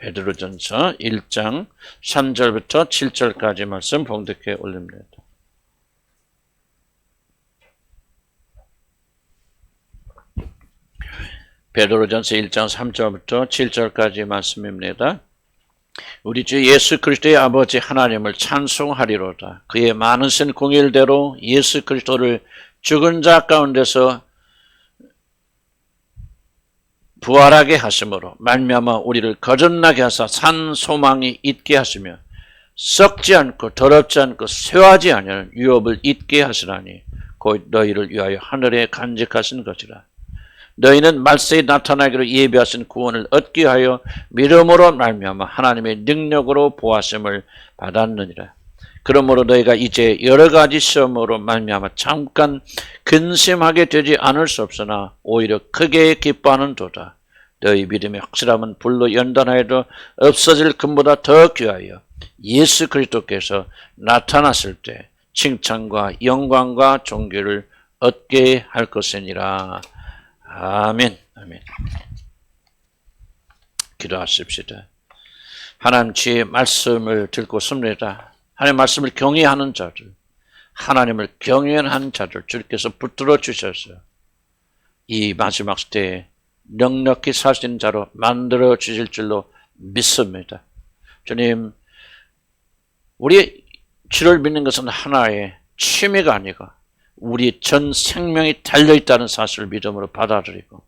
베드로전서 1장 3절부터 7절까지 말씀 봉독해 올립니다. 베드로전서 1장 3절부터 7절까지 말씀입니다. 우리 주 예수 그리스도의 아버지 하나님을 찬송하리로다. 그의 많으신 공일대로 예수 그리스도를 죽은 자 가운데서 부활하게 하심으로 말미암아 우리를 거듭나게 하사 산 소망이 있게 하시며 썩지 않고 더럽지 않고 쇠하지 아니하는 유업을 있게 하시라니 곧 너희를 위하여 하늘에 간직하신 것이라. 너희는 말세에 나타나기로 예비하신 구원을 얻기 하여 믿음으로 말미암아 하나님의 능력으로 보하심을 받았느니라. 그러므로 너희가 이제 여러 가지 시험으로 말미암아 잠깐 근심하게 되지 않을 수 없으나 오히려 크게 기뻐하는 도다. 너희 믿음의 확실함은 불로 연단하여도 없어질 금보다 더 귀하여 예수 그리스도께서 나타났을 때 칭찬과 영광과 존귀를 얻게 할 것이니라. 아멘. 아멘. 기도하십시다. 하나님 주의 말씀을 듣고 섭니다. 하나님의 말씀을 경외하는 자들, 하나님을 경외하는 자들 주께서 붙들어 주셔서 이 마지막 시대에 넉넉히 사신 자로 만들어 주실 줄로 믿습니다. 주님, 우리 주를 믿는 것은 하나의 취미가 아니고 우리 전 생명이 달려있다는 사실을 믿음으로 받아들이고,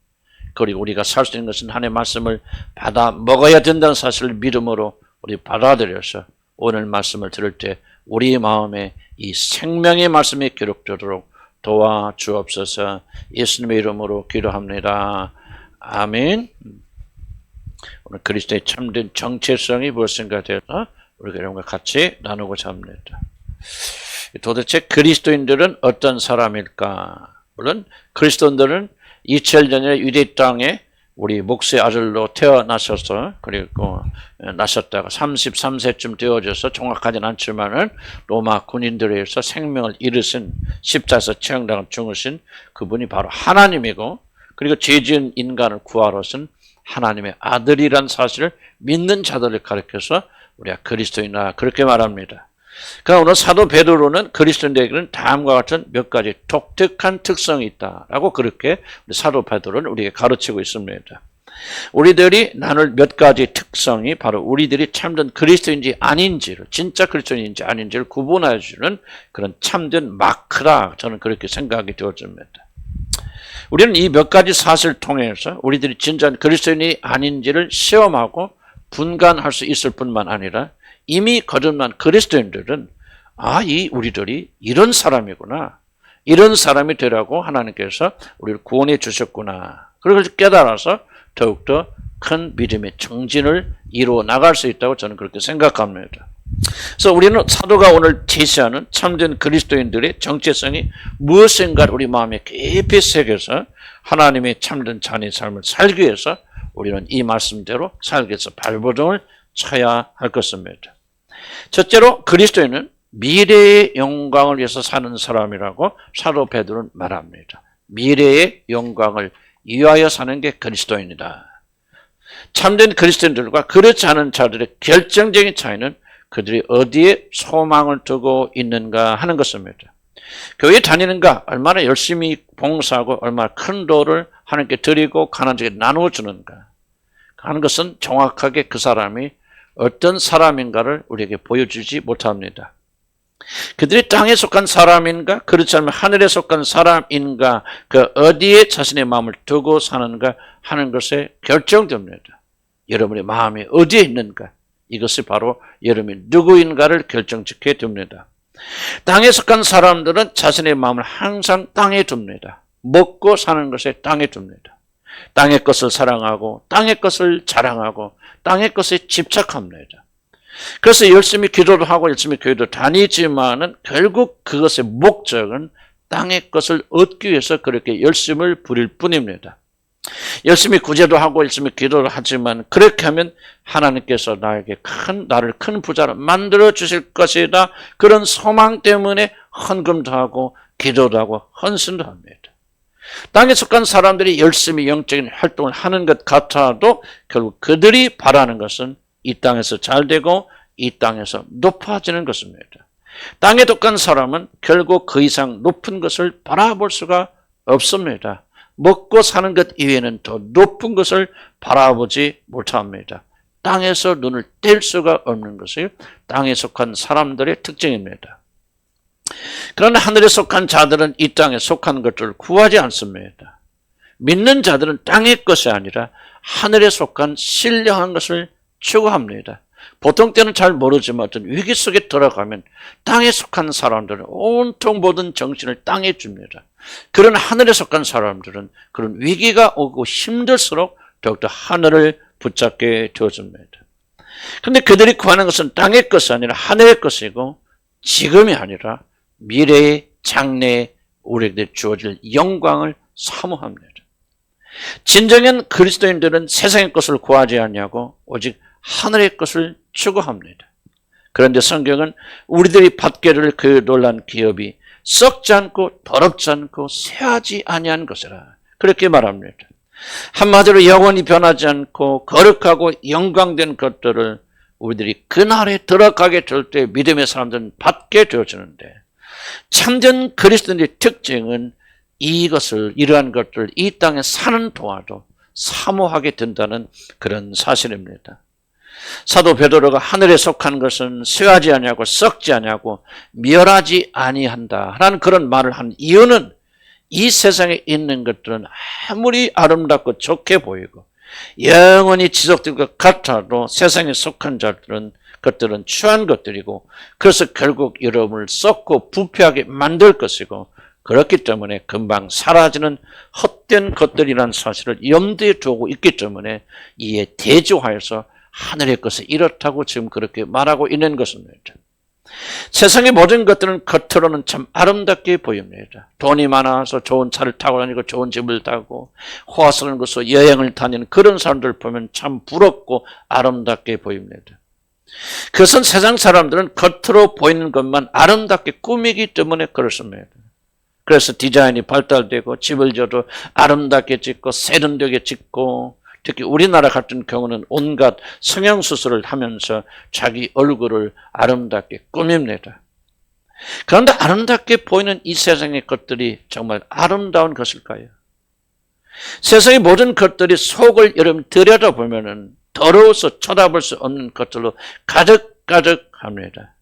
그리고 우리가 살 수 있는 것은 하나님의 말씀을 받아 먹어야 된다는 사실을 믿음으로 우리 받아들여서 오늘 말씀을 들을 때 우리 마음에 이 생명의 말씀이 기록되도록 도와주옵소서. 예수님의 이름으로 기도합니다. 아멘. 오늘 그리스도의 참된 정체성이 무엇인가 되어서 우리 여러분과 같이 나누고자 합니다. 도대체 그리스도인들은 어떤 사람일까? 물론 그리스도인들은 2000년 전에 유대 땅에 우리 목수의 아들로 태어나셔서 그리고 나셨다가 33세쯤 되어져서 정확하진 않지만은 로마 군인들에 의해서 생명을 잃으신 십자가에서 처형당한 죽으신 그분이 바로 하나님이고, 그리고 죄 지은 인간을 구하러 오신 하나님의 아들이란 사실을 믿는 자들을 가리켜서 우리가 그리스도인이라 그렇게 말합니다. 그러나 오늘 사도 베드로는 그리스도인들에게는 다음과 같은 몇 가지 독특한 특성이 있다라고 그렇게 사도 베드로는 우리에게 가르치고 있습니다. 우리들이 나눌 몇 가지 특성이 바로 우리들이 참된 그리스도인지 아닌지를, 진짜 그리스도인인지 아닌지를 구분해 주는 그런 참된 마크라, 저는 그렇게 생각이 되어집니다. 우리는 이 몇 가지 사실을 통해서 우리들이 진짜 그리스도인이 아닌지를 시험하고 분간할 수 있을 뿐만 아니라 이미 거듭난 그리스도인들은 우리들이 이런 사람이구나, 이런 사람이 되라고 하나님께서 우리를 구원해 주셨구나, 그걸 깨달아서 더욱더 큰 믿음의 정진을 이루어 나갈 수 있다고 저는 그렇게 생각합니다. 그래서 우리는 사도가 오늘 제시하는 참된 그리스도인들의 정체성이 무엇인가를 우리 마음에 깊이 새겨서 하나님의 참된 자녀의 삶을 살기 위해서 우리는 이 말씀대로 살기 위해서 발버둥을 쳐야 할 것입니다. 첫째로 그리스도인은 미래의 영광을 위해서 사는 사람이라고 사도 베드로는 말합니다. 미래의 영광을 위하여 사는 게 그리스도인이다. 참된 그리스도인들과 그렇지 않은 자들의 결정적인 차이는 그들이 어디에 소망을 두고 있는가 하는 것입니다. 교회 다니는가, 얼마나 열심히 봉사하고 얼마나 큰 도를 하나님께 드리고 가난하게 나누어 주는가 하는 것은 정확하게 그 사람이 어떤 사람인가를 우리에게 보여주지 못합니다. 그들이 땅에 속한 사람인가, 그렇지 않으면 하늘에 속한 사람인가, 그 어디에 자신의 마음을 두고 사는가 하는 것에 결정됩니다. 여러분의 마음이 어디에 있는가, 이것이 바로 여러분이 누구인가를 결정짓게 됩니다. 땅에 속한 사람들은 자신의 마음을 항상 땅에 둡니다. 먹고 사는 것에 땅에 둡니다. 땅의 것을 사랑하고 땅의 것을 자랑하고 땅의 것에 집착합니다. 그래서 열심히 기도도 하고 열심히 교회도 다니지만은 결국 그것의 목적은 땅의 것을 얻기 위해서 그렇게 열심을 부릴 뿐입니다. 열심히 구제도 하고 열심히 기도를 하지만 그렇게 하면 하나님께서 나를 큰 부자로 만들어 주실 것이다, 그런 소망 때문에 헌금도 하고 기도도 하고 헌신도 합니다. 땅에 속한 사람들이 열심히 영적인 활동을 하는 것 같아도 결국 그들이 바라는 것은 이 땅에서 잘 되고 이 땅에서 높아지는 것입니다. 땅에 속한 사람은 결국 그 이상 높은 것을 바라볼 수가 없습니다. 먹고 사는 것 이외에는 더 높은 것을 바라보지 못합니다. 땅에서 눈을 뗄 수가 없는 것이 땅에 속한 사람들의 특징입니다. 그러나 하늘에 속한 자들은 이 땅에 속한 것들을 구하지 않습니다. 믿는 자들은 땅의 것이 아니라 하늘에 속한 신령한 것을 추구합니다. 보통 때는 잘 모르지만 어떤 위기 속에 들어가면 땅에 속한 사람들은 온통 모든 정신을 땅에 줍니다. 그런 하늘에 속한 사람들은 그런 위기가 오고 힘들수록 더욱더 하늘을 붙잡게 되어집니다. 그런데 그들이 구하는 것은 땅의 것이 아니라 하늘의 것이고 지금이 아니라 미래의 장래에 우리에게 주어질 영광을 사모합니다. 진정한 그리스도인들은 세상의 것을 구하지 아니하고 오직 하늘의 것을 추구합니다. 그런데 성경은 우리들이 받기를 그 놀란 기업이 썩지 않고 더럽지 않고 쇠하지 아니한 것이라 그렇게 말합니다. 한마디로 영원히 변하지 않고 거룩하고 영광된 것들을 우리들이 그날에 들어가게 될 때 믿음의 사람들은 받게 되어지는데 참된 그리스도인의 특징은 이러한 것들을 이 땅에 사는 동안도 사모하게 된다는 그런 사실입니다. 사도 베드로가 하늘에 속한 것은 쇠하지 아니하고 썩지 아니하고 멸하지 아니한다 라는 그런 말을 한 이유는 이 세상에 있는 것들은 아무리 아름답고 좋게 보이고 영원히 지속될 것 같아도 세상에 속한 것들은 추한 것들이고 그래서 결국 여러분을 썩고 부패하게 만들 것이고 그렇기 때문에 금방 사라지는 헛된 것들이라는 사실을 염두에 두고 있기 때문에 이에 대조하여서 하늘의 것이 이렇다고 지금 그렇게 말하고 있는 것입니다. 세상의 모든 것들은 겉으로는 참 아름답게 보입니다. 돈이 많아서 좋은 차를 타고 다니고 좋은 집을 타고 호화스러운 곳으로 여행을 다니는 그런 사람들 보면 참 부럽고 아름답게 보입니다. 그것은 세상 사람들은 겉으로 보이는 것만 아름답게 꾸미기 때문에 그렇습니다. 그래서 디자인이 발달되고 집을 지어도 아름답게 짓고 세련되게 짓고 특히 우리나라 같은 경우는 온갖 성형수술을 하면서 자기 얼굴을 아름답게 꾸밉니다. 그런데 아름답게 보이는 이 세상의 것들이 정말 아름다운 것일까요? 세상의 모든 것들이 속을 여러분 들여다보면 더러워서 쳐다볼 수 없는 것들로 가득가득합니다.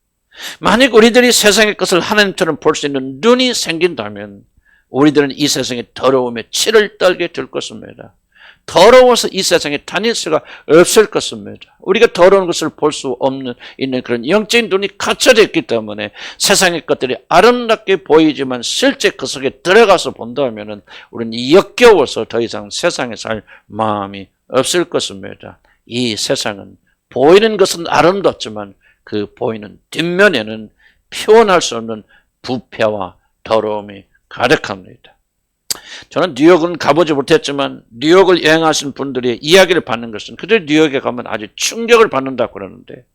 만약 우리들이 세상의 것을 하나님처럼 볼 수 있는 눈이 생긴다면 우리들은 이 세상의 더러움에 치를 떨게 될 것입니다. 더러워서 이 세상에 다닐 수가 없을 것입니다. 우리가 더러운 것을 볼 수 있는 그런 영적인 눈이 갇혀져 있기 때문에 세상의 것들이 아름답게 보이지만 실제 그 속에 들어가서 본다면 우리는 역겨워서 더 이상 세상에 살 마음이 없을 것입니다. 이 세상은 보이는 것은 아름답지만 그 보이는 뒷면에는 표현할 수 없는 부패와 더러움이 가득합니다. 저는 뉴욕은 가보지 못했지만 뉴욕을 여행하신 분들의 이야기를 받는 것은 그들 뉴욕에 가면 아주 충격을 받는다고 그러는데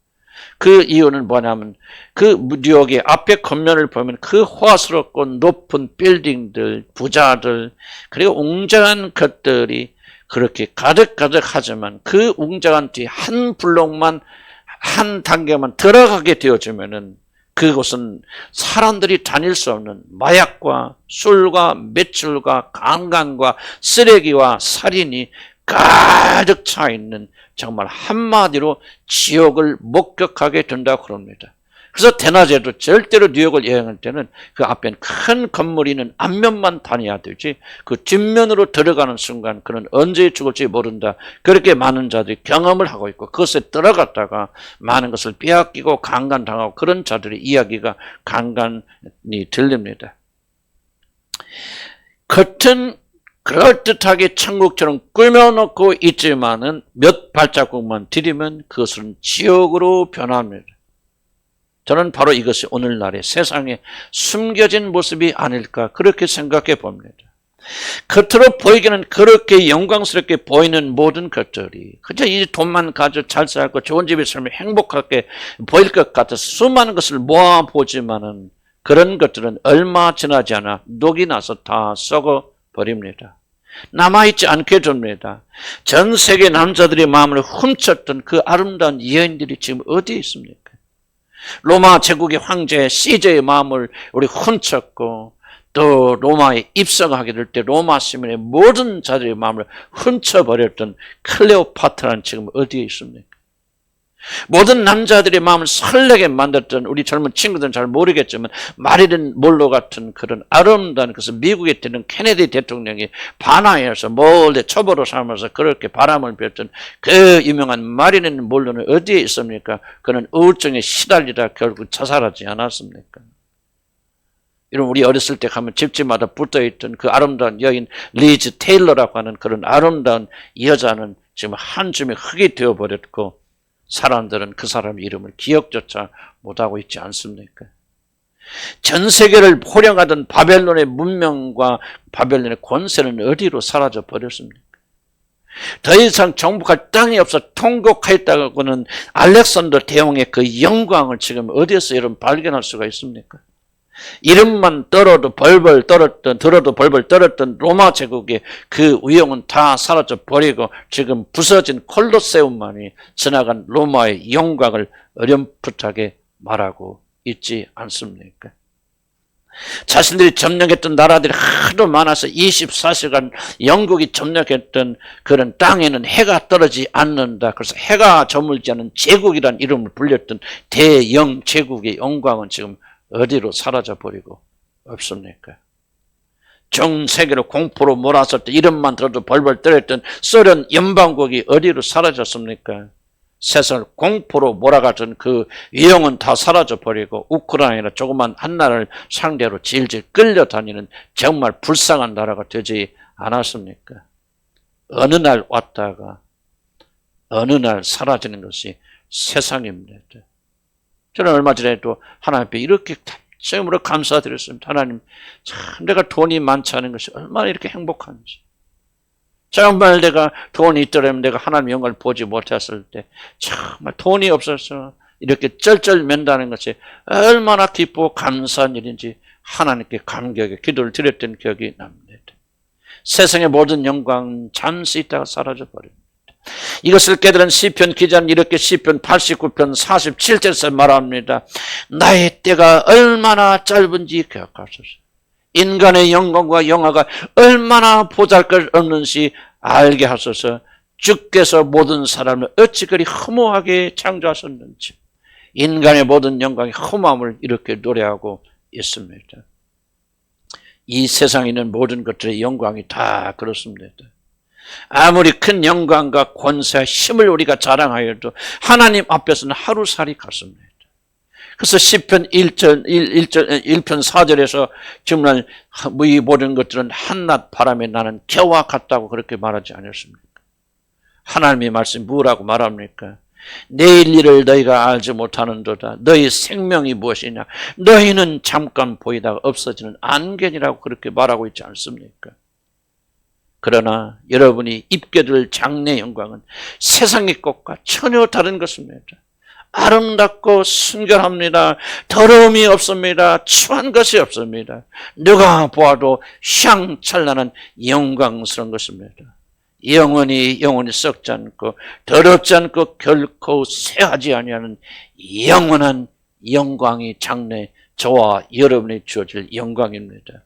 그 이유는 뭐냐면 그 뉴욕의 앞에 겉면을 보면 그 호화스럽고 높은 빌딩들, 부자들 그리고 웅장한 것들이 그렇게 가득가득하지만 그 웅장한 뒤 한 블록만 한 단계만 들어가게 되어지면은 그곳은 사람들이 다닐 수 없는 마약과 술과 매출과 강간과 쓰레기와 살인이 가득 차 있는 정말 한마디로 지옥을 목격하게 된다고 그럽니다. 그래서 대낮에도 절대로 뉴욕을 여행할 때는 그 앞엔 큰 건물이 있는 앞면만 다녀야 되지 그 뒷면으로 들어가는 순간 그는 언제 죽을지 모른다. 그렇게 많은 자들이 경험을 하고 있고 그것에 들어갔다가 많은 것을 빼앗기고 강간당하고 그런 자들의 이야기가 간간히 들립니다. 겉은 그럴듯하게 천국처럼 꾸며놓고 있지만은 몇 발자국만 디디면 그것은 지옥으로 변합니다. 저는 바로 이것이 오늘날의 세상에 숨겨진 모습이 아닐까 그렇게 생각해 봅니다. 겉으로 보이기는 그렇게 영광스럽게 보이는 모든 것들이 그저 이 돈만 가지고 잘 살고 좋은 집에 살면 행복하게 보일 것 같아서 수많은 것을 모아보지만은 그런 것들은 얼마 지나지 않아 녹이 나서 다 썩어버립니다. 남아있지 않게 됩니다. 전 세계 남자들의 마음을 훔쳤던 그 아름다운 여인들이 지금 어디에 있습니까? 로마 제국의 황제 시저의 마음을 우리 훔쳤고, 또 로마에 입성하게 될 때 로마 시민의 모든 자들의 마음을 훔쳐버렸던 클레오파트라는 지금 어디에 있습니까? 모든 남자들의 마음을 설레게 만들었던, 우리 젊은 친구들은 잘 모르겠지만 마릴린 몰로 같은 그런 아름다운, 그래서 미국에 있는 케네디 대통령이 반하에서 몰래 초보로 삼아서 그렇게 바람을 피웠던 그 유명한 마릴린 몰로는 어디에 있습니까? 그는 우울증에 시달리다 결국 자살하지 않았습니까? 이런 우리 어렸을 때 가면 집집마다 붙어있던 그 아름다운 여인 리즈 테일러라고 하는 그런 아름다운 여자는 지금 한 줌의 흙이 되어버렸고, 사람들은 그 사람의 이름을 기억조차 못하고 있지 않습니까? 전 세계를 호령하던 바벨론의 문명과 바벨론의 권세는 어디로 사라져 버렸습니까? 더 이상 정복할 땅이 없어 통곡하였다고는 알렉산더 대왕의 그 영광을 지금 어디에서 여러분 발견할 수가 있습니까? 이름만 들어도 벌벌 떨었던 로마 제국의 그 위용은 다 사라져 버리고 지금 부서진 콜로세움만이 지나간 로마의 영광을 어렴풋하게 말하고 있지 않습니까? 자신들이 점령했던 나라들이 하도 많아서 24시간 영국이 점령했던 그런 땅에는 해가 떨어지지 않는다. 그래서 해가 저물지 않은 제국이라는 이름을 불렸던 대영 제국의 영광은 지금 어디로 사라져버리고 없습니까? 전 세계로 공포로 몰아설 때 이름만 들어도 벌벌 떨었던 소련 연방국이 어디로 사라졌습니까? 세상을 공포로 몰아가던 그 위용은 다 사라져버리고 우크라이나 조그만 한 나라를 상대로 질질 끌려다니는 정말 불쌍한 나라가 되지 않았습니까? 어느 날 왔다가 어느 날 사라지는 것이 세상입니다. 저는 얼마 전에도 하나님 앞에 이렇게 처음으로 감사드렸습니다. 하나님, 참 내가 돈이 많지 않은 것이 얼마나 이렇게 행복한지. 정말 내가 돈이 있더라면 내가 하나님 영광을 보지 못했을 때 정말 돈이 없어서 이렇게 쩔쩔맨다는 것이 얼마나 기쁘고 감사한 일인지 하나님께 감격의 기도를 드렸던 기억이 납니다. 세상의 모든 영광은 잠시 있다가 사라져 버립니다. 이것을 깨달은 시편 기자는 이렇게 시편 89편 47절에서 말합니다. 나의 때가 얼마나 짧은지 기억하소서. 인간의 영광과 영화가 얼마나 보잘것없는지 알게 하소서. 주께서 모든 사람을 어찌 그리 허무하게 창조하셨는지. 인간의 모든 영광이 허무함을 이렇게 노래하고 있습니다. 이 세상에 있는 모든 것들의 영광이 다 그렇습니다. 아무리 큰 영광과 권세와 힘을 우리가 자랑하여도 하나님 앞에서는 하루살이 같습니다. 그래서 시편 1편 4절에서 정말 이 모든 것들은 한낮 바람에 나는 겨와 같다고 그렇게 말하지 않았습니까? 하나님의 말씀이 뭐라고 말합니까? 내일 일을 너희가 알지 못하는도다. 너희 생명이 무엇이냐? 너희는 잠깐 보이다가 없어지는 안개니라고 그렇게 말하고 있지 않습니까? 그러나 여러분이 입게 될 장래 영광은 세상의 것과 전혀 다른 것입니다. 아름답고 순결합니다. 더러움이 없습니다. 추한 것이 없습니다. 누가 보아도 샹찬란한 영광스러운 것입니다. 영원히 썩지 않고 더럽지 않고 결코 쇠하지 아니하는 영원한 영광이 장래 저와 여러분이 주어질 영광입니다.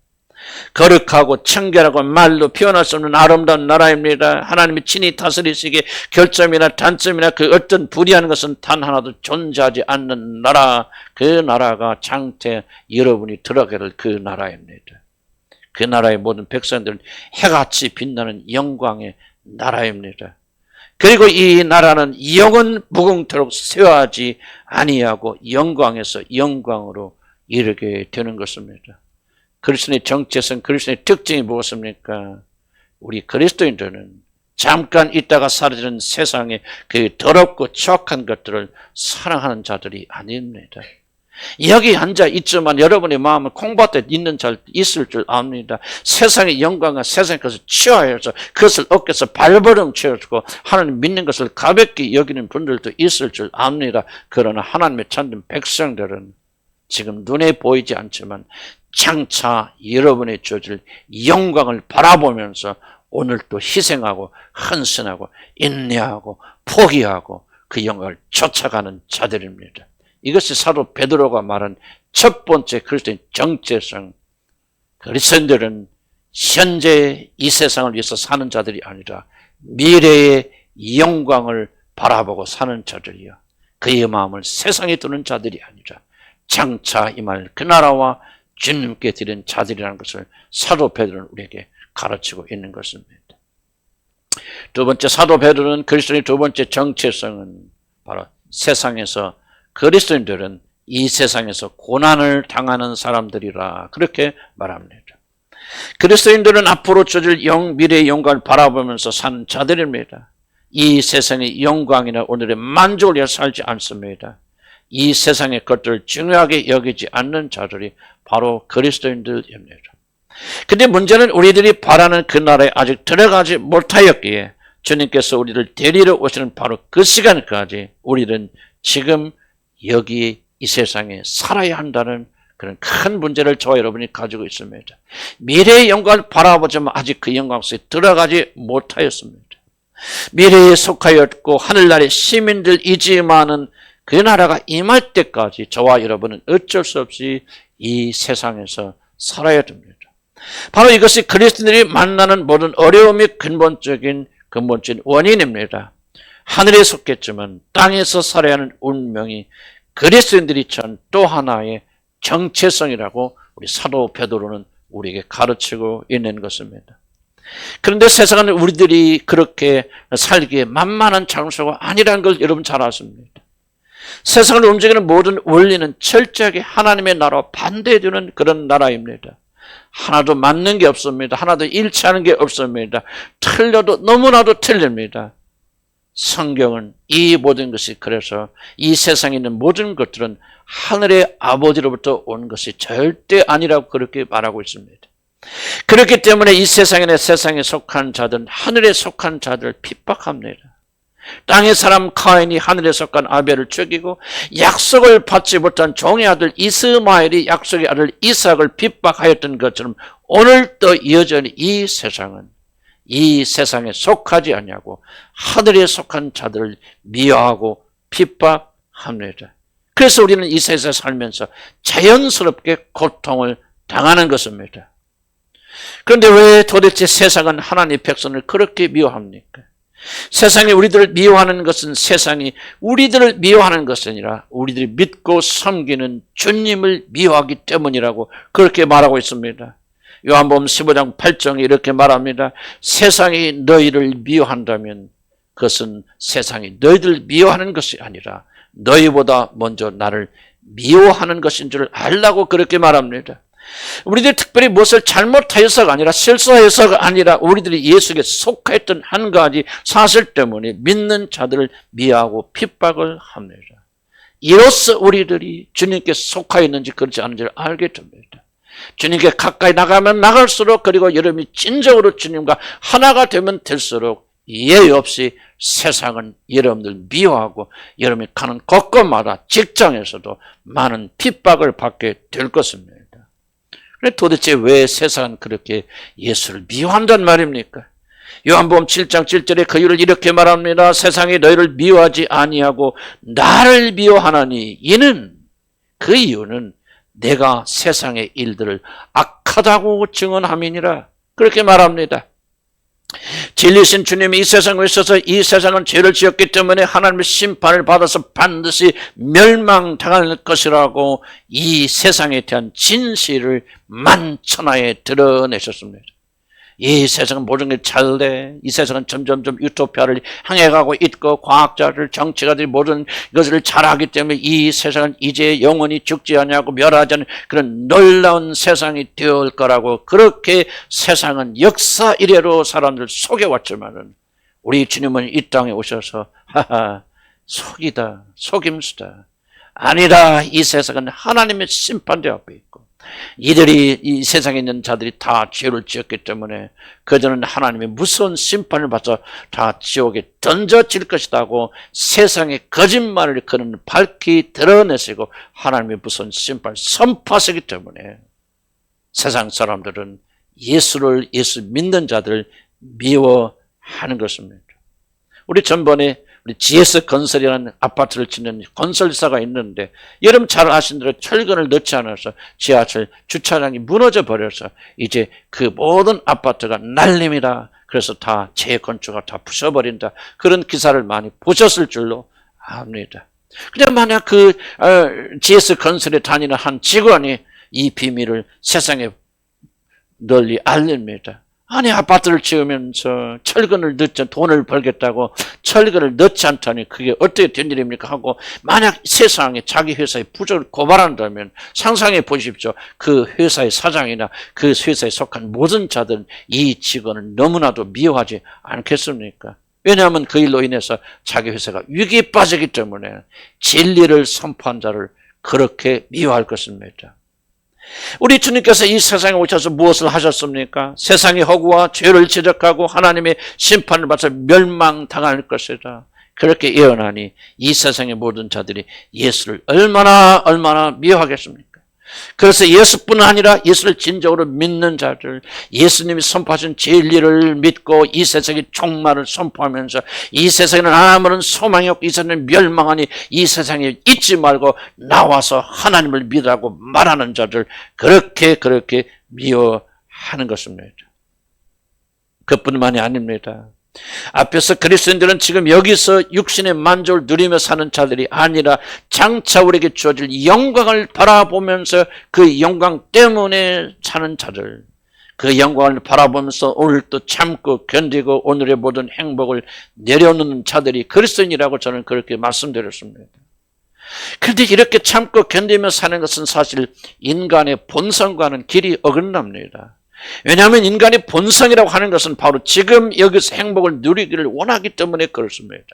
거룩하고 청결하고 말로 표현할 수 없는 아름다운 나라입니다. 하나님이 친히 다스리시기에 결점이나 단점이나 그 어떤 불의한 것은 단 하나도 존재하지 않는 나라, 그 나라가 장태 여러분이 들어가게 될 그 나라입니다. 그 나라의 모든 백성들은 해같이 빛나는 영광의 나라입니다. 그리고 이 나라는 영원 무궁토록 쇠하지 아니하고 영광에서 영광으로 이르게 되는 것입니다. 그리스도의 정체성, 그리스도의 특징이 무엇입니까? 우리 그리스도인들은 잠깐 있다가 사라지는 세상의 그 더럽고 추악한 것들을 사랑하는 자들이 아닙니다. 여기 앉아 있지만 여러분의 마음은 콩밭에 있는 자 있을 줄 압니다. 세상의 영광과 세상의 것을 취하여서 그것을 어깨에서 발버둥 채워주고 하나님 믿는 것을 가볍게 여기는 분들도 있을 줄 압니다. 그러나 하나님의 참된 백성들은 지금 눈에 보이지 않지만 장차 여러분의 주어질 영광을 바라보면서 오늘도 희생하고 헌신하고 인내하고 포기하고 그 영광을 쫓아가는 자들입니다. 이것이 사도 베드로가 말한 첫 번째 그리스도인 정체성. 그리스도인들은 현재 이 세상을 위해서 사는 자들이 아니라 미래의 영광을 바라보고 사는 자들이요, 그의 마음을 세상에 두는 자들이 아니라 장차 임할 그 나라와 주님께 드린 자들이라는 것을 사도 베드로는 우리에게 가르치고 있는 것입니다. 두 번째, 사도 베드로는 그리스도인의 두 번째 정체성은 바로 세상에서, 그리스도인들은 이 세상에서 고난을 당하는 사람들이라 그렇게 말합니다. 그리스도인들은 앞으로 주어질 미래의 영광을 바라보면서 사는 자들입니다. 이 세상의 영광이나 오늘의 만족을 위해 살지 않습니다. 이 세상의 것들을 중요하게 여기지 않는 자들이 바로 그리스도인들입니다. 근데 문제는 우리들이 바라는 그 나라에 아직 들어가지 못하였기에 주님께서 우리를 데리러 오시는 바로 그 시간까지 우리는 지금 여기 이 세상에 살아야 한다는 그런 큰 문제를 저와 여러분이 가지고 있습니다. 미래의 영광을 바라보지만 아직 그 영광 속에 들어가지 못하였습니다. 미래에 속하였고 하늘나라의 시민들이지만은 그 나라가 임할 때까지 저와 여러분은 어쩔 수 없이 이 세상에서 살아야 됩니다. 바로 이것이 그리스도인들이 만나는 모든 어려움의 근본적인 원인입니다. 하늘에 속했지만 땅에서 살아야 하는 운명이 그리스도인들이 전 또 하나의 정체성이라고 우리 사도 베드로는 우리에게 가르치고 있는 것입니다. 그런데 세상은 우리들이 그렇게 살기에 만만한 장소가 아니라는 걸 여러분 잘 아십니다. 세상을 움직이는 모든 원리는 철저하게 하나님의 나라와 반대되는 그런 나라입니다. 하나도 맞는 게 없습니다. 하나도 일치하는 게 없습니다. 틀려도 너무나도 틀립니다. 성경은 이 모든 것이, 그래서 이 세상에 있는 모든 것들은 하늘의 아버지로부터 온 것이 절대 아니라고 그렇게 말하고 있습니다. 그렇기 때문에 이 세상에 속한 자들은 하늘에 속한 자들을 핍박합니다. 땅의 사람 카인이 하늘에 속한 아벨을 죽이고 약속을 받지 못한 종의 아들 이스마엘이 약속의 아들 이삭을 핍박하였던 것처럼 오늘도 여전히 이 세상은 이 세상에 속하지 않냐고 하늘에 속한 자들을 미워하고 핍박합니다. 그래서 우리는 이 세상에 살면서 자연스럽게 고통을 당하는 것입니다. 그런데 왜 도대체 세상은 하나님의 백성을 그렇게 미워합니까? 세상이 우리들을 미워하는 것은 세상이 우리들을 미워하는 것이 아니라 우리들이 믿고 섬기는 주님을 미워하기 때문이라고 그렇게 말하고 있습니다. 요한복음 15장 8절에 이렇게 말합니다. 세상이 너희를 미워한다면 그것은 세상이 너희들 미워하는 것이 아니라 너희보다 먼저 나를 미워하는 것인 줄 알라고 그렇게 말합니다. 우리들이 특별히 무엇을 잘못하여서가 아니라 실수하여서가 아니라 우리들이 예수에게 속했던 한 가지 사실 때문에 믿는 자들을 미워하고 핍박을 합니다. 이로써 우리들이 주님께 속하여 있는지 그렇지 않은지를 알게 됩니다. 주님께 가까이 나가면 나갈수록, 그리고 여러분이 진정으로 주님과 하나가 되면 될수록 예의 없이 세상은 여러분들 미워하고 여러분이 가는 곳곳마다 직장에서도 많은 핍박을 받게 될 것입니다. 도대체 왜 세상은 그렇게 예수를 미워한단 말입니까? 요한복음 7장 7절에 그 이유를 이렇게 말합니다. 세상이 너희를 미워하지 아니하고 나를 미워하나니 그 이유는 내가 세상의 일들을 악하다고 증언함이니라. 그렇게 말합니다. 진리신 주님이 이 세상에 오셔서 이 세상은 죄를 지었기 때문에 하나님의 심판을 받아서 반드시 멸망당할 것이라고 이 세상에 대한 진실을 만천하에 드러내셨습니다. 이 세상은 모든 게 잘돼, 이 세상은 점점점 유토피아를 향해 가고 있고 과학자들, 정치가들이 모든 것을 잘하기 때문에 이 세상은 이제 영원히 죽지 않냐고 멸하지 않는 그런 놀라운 세상이 되어올 거라고 그렇게 세상은 역사 이래로 사람들 속여왔지만은 우리 주님은 이 땅에 오셔서 속이다, 속임수다. 아니다. 이 세상은 하나님의 심판대 앞에 있고 이들이 이 세상에 있는 자들이 다 죄를 지었기 때문에 그들은 하나님의 무서운 심판을 받아 다 지옥에 던져질 것이라고 세상의 거짓말을 그는 밝히 드러내시고 하나님의 무서운 심판을 선포하시기 때문에 세상 사람들은 예수 믿는 자들을 미워하는 것입니다. 우리 전번에 우리 GS 건설이라는 아파트를 짓는 건설사가 있는데 여러분 잘 아신 대로 철근을 넣지 않아서 지하철 주차장이 무너져 버려서 이제 그 모든 아파트가 날림이다. 그래서 다 재건축을 다 부숴버린다. 그런 기사를 많이 보셨을 줄로 압니다. 근데 만약 그 GS 건설에 다니는 한 직원이 이 비밀을 세상에 널리 알립니다. 아니 아파트를 지으면서 철근을 넣지 돈을 벌겠다고 철근을 넣지 않다니 그게 어떻게 된 일입니까 하고 만약 세상에 자기 회사의 부족을 고발한다면 상상해 보십시오. 그 회사의 사장이나 그 회사에 속한 모든 자들은 이 직원을 너무나도 미워하지 않겠습니까? 왜냐하면 그 일로 인해서 자기 회사가 위기에 빠지기 때문에 진리를 선포한 자를 그렇게 미워할 것입니다. 우리 주님께서 이 세상에 오셔서 무엇을 하셨습니까? 세상의 허구와 죄를 지적하고 하나님의 심판을 받아 멸망당할 것이다. 그렇게 예언하니 이 세상의 모든 자들이 예수를 얼마나 미워하겠습니까? 그래서 예수뿐 아니라 예수를 진정으로 믿는 자들, 예수님이 선포하신 진리를 믿고 이 세상의 종말을 선포하면서 이 세상에는 아무런 소망이 없고 이 세상은 멸망하니 이 세상에 잊지 말고 나와서 하나님을 믿으라고 말하는 자들, 그렇게 미워하는 것입니다. 그뿐만이 아닙니다. 앞에서 그리스도인들은 지금 여기서 육신의 만족을 누리며 사는 자들이 아니라 장차 우리에게 주어질 영광을 바라보면서 그 영광 때문에 사는 자들, 그 영광을 바라보면서 오늘도 참고 견디고 오늘의 모든 행복을 내려놓는 자들이 그리스도인이라고 저는 그렇게 말씀드렸습니다. 그런데 이렇게 참고 견디며 사는 것은 사실 인간의 본성과는 길이 어긋납니다. 왜냐하면 인간의 본성이라고 하는 것은 바로 지금 여기서 행복을 누리기를 원하기 때문에 그렇습니다.